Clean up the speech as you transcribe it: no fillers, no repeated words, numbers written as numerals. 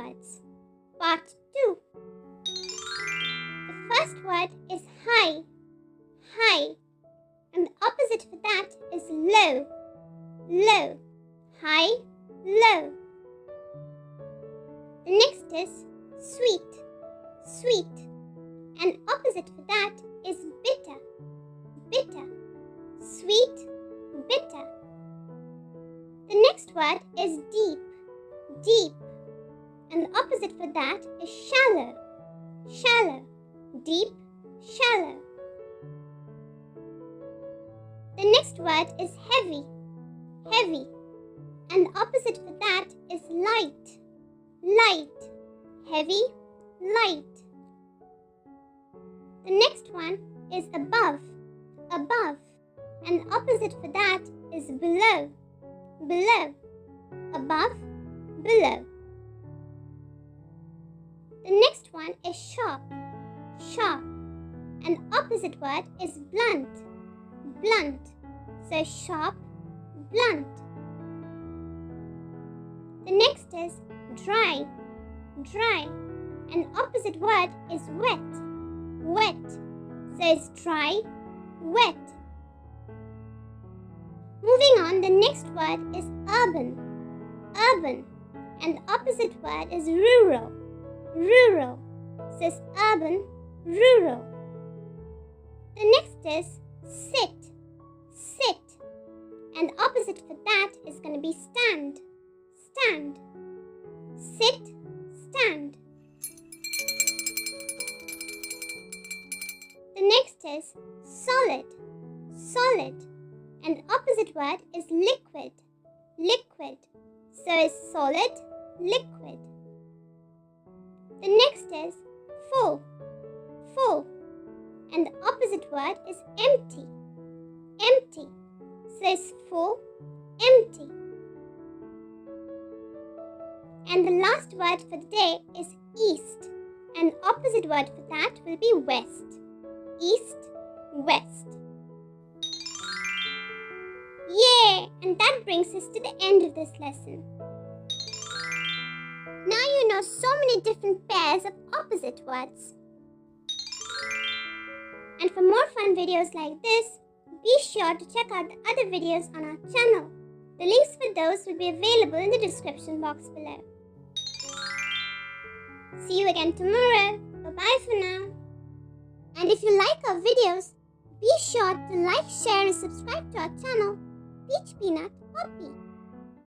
words. Part 2. The first word is high, high, and the opposite for that is low, low, high, low. The next is sweet, sweet, and opposite for that is bitter, bitter, sweet, bitter. The next word is deep, deep, and the opposite for that is shallow, shallow, deep, shallow. The next word is heavy, heavy, and the opposite for that is light, light, heavy, light. The next one is above, above, and the opposite for that is below, below, above, below. The next one is sharp, sharp, and the opposite word is blunt, blunt. So sharp, blunt. The next is dry, dry, and the opposite word is wet, wet. So it's dry, wet. Moving on, the next word is urban, urban, and the opposite word is rural, rural. So it's urban, rural. The next is sit, sit, and the opposite for that is going to be stand, stand. Sit, stand. The next is solid, solid, and the opposite word is liquid, liquid. So it's solid, liquid. The next is full, full, and the opposite word is empty, empty. So it's full, empty. And the last word for the day is east, and the opposite word for that will be west, east, west. Yay! And that brings us to the end of this lesson. Now you know so many different pairs of opposite words. And for more fun videos like this, be sure to check out the other videos on our channel. The links for those will be available in the description box below. See you again tomorrow. Bye-bye for now. And if you like our videos, be sure to like, share and subscribe to our channel, Peach Peanut Poppy.